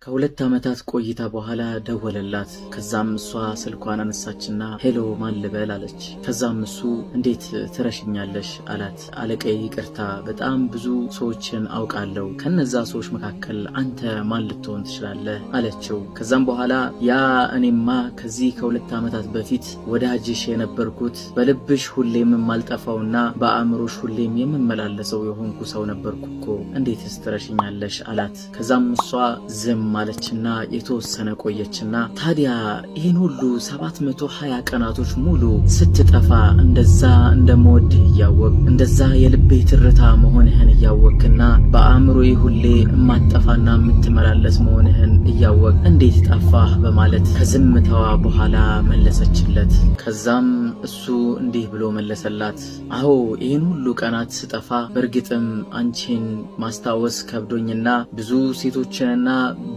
ከሁለት ዓመታት ቆይታ በኋላ ደወለላት። ከዛም እሷ ስልኳን አነሳችና ሄሎ ማን ልበል አለች። ከዛም እሱ እንዴት ትረሽኛለሽ አላት። አለቃዬ ይቅርታ፣ በጣም ብዙ ሰዎችን አውቃለሁ፣ ከነዛ ሰዎች መካከል አንተ ማን ልትሆን ትችላለህ አለችው። ከዛም በኋላ ያ እኔማ ከዚህ ከሁለት ዓመታት በፊት ወዳጅሽ የነበርኩት በልብሽ ሁሌም የማልጠፋውና በአእምሮሽ ሁሌም የምመላለሰው የሆንኩ ሰው ነበርኩ እኮ፣ እንዴትስ ትረሽኛለሽ አላት። ከዛም እሷ ዝም ማለችና የተወሰነ ቆየችና ታዲያ ይህን ሁሉ 720 ቀናቶች ሙሉ ስትጠፋ እንደዛ እንደምወድህ እያወቅ እንደዛ የልቤ ትርታ መሆንህን እያወቅና በአእምሮዬ ሁሌ የማትጠፋና የምትመላለስ መሆንህን እያወቅ እንዴት ጠፋህ በማለት ከዝምታዋ በኋላ መለሰችለት። ከዛም እሱ እንዲህ ብሎ መለሰላት፣ አዎ ይህን ሁሉ ቀናት ስጠፋ በእርግጥም አንቺን ማስታወስ ከብዶኝና ብዙ ሴቶችንና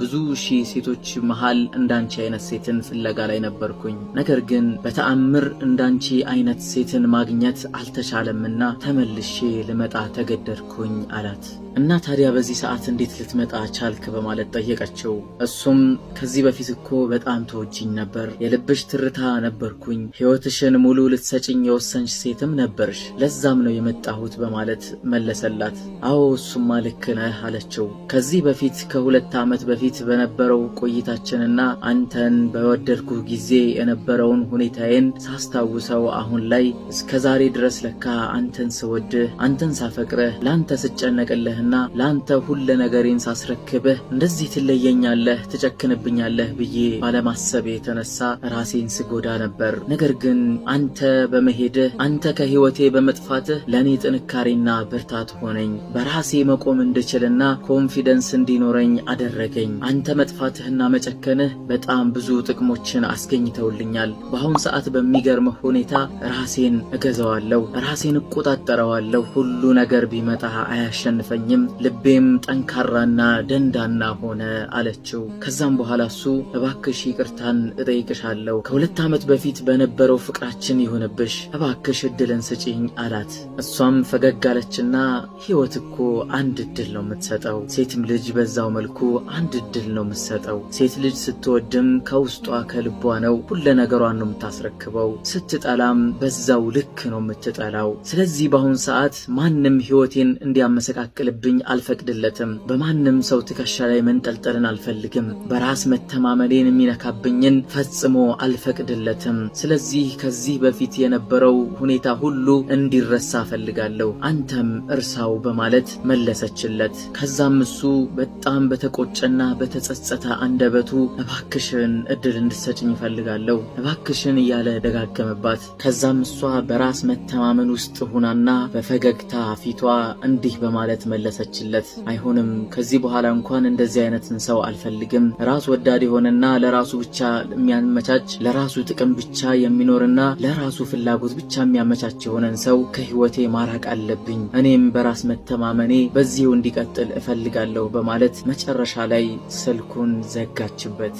ብዙ ሺህ ሴቶች መሃል እንዳንቺ አይነት ሴትን ፍለጋ ላይ ነበርኩኝ። ነገር ግን በተአምር እንዳንቺ አይነት ሴትን ማግኘት አልተቻለምና ተመልሼ ልመጣ ተገደድኩኝ አላት። እና ታዲያ በዚህ ሰዓት እንዴት ልትመጣ ቻልክ በማለት ጠየቀችው። እሱም ከዚህ በፊት እኮ በጣም ተወጂኝ ነበር፣ የልብሽ ትርታ ነበርኩኝ፣ ሕይወትሽን ሙሉ ልትሰጭኝ የወሰንሽ ሴትም ነበርሽ፣ ለዛም ነው የመጣሁት በማለት መለሰላት። አዎ እሱማ ልክ ነህ አለችው። ከዚህ በፊት ከሁለት ዓመት በፊት በነበረው ቆይታችንና አንተን በወደድኩ ጊዜ የነበረውን ሁኔታዬን ሳስታውሰው አሁን ላይ እስከዛሬ ድረስ ለካ አንተን ስወድህ አንተን ሳፈቅርህ ላንተ ስጨነቅልህ እና ላንተ ሁሉ ነገሬን ሳስረክብህ እንደዚህ ትለየኛለህ ትጨክንብኛለህ ብዬ ባለማሰብ የተነሳ ራሴን ስጎዳ ነበር። ነገር ግን አንተ በመሄድህ አንተ ከህይወቴ በመጥፋትህ ለኔ ጥንካሬና ብርታት ሆነኝ፣ በራሴ መቆም እንድችልና ኮንፊደንስ እንዲኖረኝ አደረገኝ። አንተ መጥፋትህና መጨከንህ በጣም ብዙ ጥቅሞችን አስገኝተውልኛል። በአሁን ሰዓት በሚገርም ሁኔታ ራሴን እገዛዋለሁ፣ ራሴን እቆጣጠረዋለሁ። ሁሉ ነገር ቢመጣ አያሸንፈኝም፣ ልቤም ጠንካራና ደንዳና ሆነ አለችው። ከዛም በኋላ እሱ እባክሽ ይቅርታን እጠይቅሻለሁ፣ ከሁለት ዓመት በፊት በነበረው ፍቅራችን ይሁንብሽ፣ እባክሽ እድልን ስጪኝ አላት። እሷም ፈገግ አለችና ህይወት እኮ አንድ እድል ነው የምትሰጠው፣ ሴትም ልጅ በዛው መልኩ አንድ እድል ነው የምትሰጠው። ሴት ልጅ ስትወድም ከውስጧ ከልቧ ነው ሁሉ ነገሯን ነው የምታስረክበው፣ ስትጠላም በዛው ልክ ነው የምትጠላው። ስለዚህ በአሁን ሰዓት ማንም ህይወቴን እንዲያመሰቃቅልብኝ አልፈቅድለትም። በማንም ሰው ትከሻ ላይ መንጠልጠልን አልፈልግም። በራስ መተማመኔን የሚነካብኝን ፈጽሞ አልፈቅድለትም። ስለዚህ ከዚህ በፊት የነበረው ሁኔታ ሁሉ እንዲረሳ ፈልጋለሁ፣ አንተም እርሳው በማለት መለሰችለት። ከዛም እሱ በጣም በተቆጨና በተጸጸተ አንደበቱ እባክሽን እድል እንድትሰጭኝ እፈልጋለሁ እባክሽን እያለ ደጋገመባት። ከዛም እሷ በራስ መተማመን ውስጥ ሆናና በፈገግታ ፊቷ እንዲህ በማለት መለሰችለት፣ አይሆንም፣ ከዚህ በኋላ እንኳን እንደዚህ አይነትን ሰው አልፈልግም። ራስ ወዳድ የሆነና ለራሱ ብቻ የሚያመቻች ለራሱ ጥቅም ብቻ የሚኖርና ለራሱ ፍላጎት ብቻ የሚያመቻች የሆነን ሰው ከህይወቴ ማራቅ አለብኝ። እኔም በራስ መተማመኔ በዚሁ እንዲቀጥል እፈልጋለሁ በማለት መጨረሻ ላይ ስልኩን ዘጋችበት።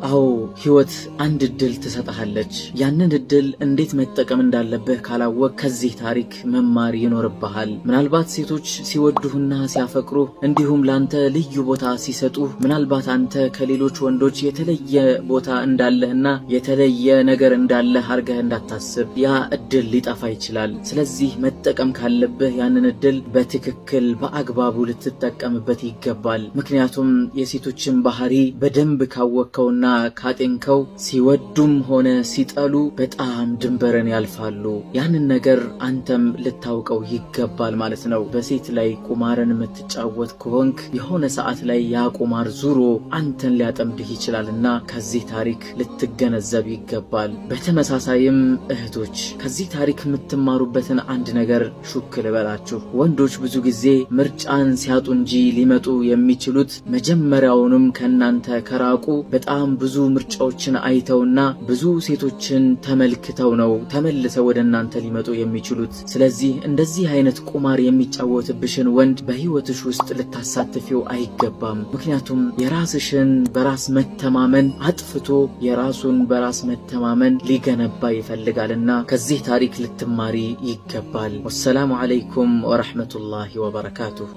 አዎ ህይወት አንድ እድል ትሰጣለች። ያንን እድል እንዴት መጠቀም እንዳለብህ ካላወቅ ከዚህ ታሪክ መማር ይኖርብሃል። ምናልባት ሴቶች ሲወዱህና ሲያፈቅሩህ እንዲሁም ላንተ ልዩ ቦታ ሲሰጡህ ምናልባት አንተ ከሌሎች ወንዶች የተለየ ቦታ እንዳለህና የተለየ ነገር እንዳለህ አርገህ እንዳታስብ ያ እድል ሊጠፋ ይችላል። ስለዚህ መጠቀም ካለብህ ያንን እድል በትክክል በአግባቡ ልትጠቀምበት ይገባል። ምክንያቱም የሴቶችን ባህሪ በደንብ ካወቅከውና ካጤንከው ሲወዱም ሆነ ሲጠሉ በጣም ድንበርን ያልፋሉ። ያንን ነገር አንተም ልታውቀው ይገባል ማለት ነው። በሴት ላይ ቁማርን የምትጫወት ከሆንክ የሆነ ሰዓት ላይ ያ ቁማር ዙሮ አንተን ሊያጠምድህ ይችላልና ከዚህ ታሪክ ልትገነዘብ ይገባል። በተመሳሳይም እህቶች ከዚህ ታሪክ የምትማሩበትን አንድ ነገር ሹክ ልበላችሁ። ወንዶች ብዙ ጊዜ ምርጫን ሲያጡ እንጂ ሊመጡ የሚችሉት መጀመሪያውንም ከናንተ ከራቁ በጣም ብዙ ምርጫዎችን አይተውና ብዙ ሴቶችን ተመልክተው ነው ተመልሰው ወደ እናንተ ሊመጡ የሚችሉት። ስለዚህ እንደዚህ አይነት ቁማር የሚጫወትብሽን ወንድ በህይወትሽ ውስጥ ልታሳትፊው አይገባም። ምክንያቱም የራስሽን በራስ መተማመን አጥፍቶ የራሱን በራስ መተማመን ሊገነባ ይፈልጋልና ከዚህ ታሪክ ልትማሪ ይገባል። ወሰላሙ አለይኩም ወራህመቱላሂ ወበረካቱሁ።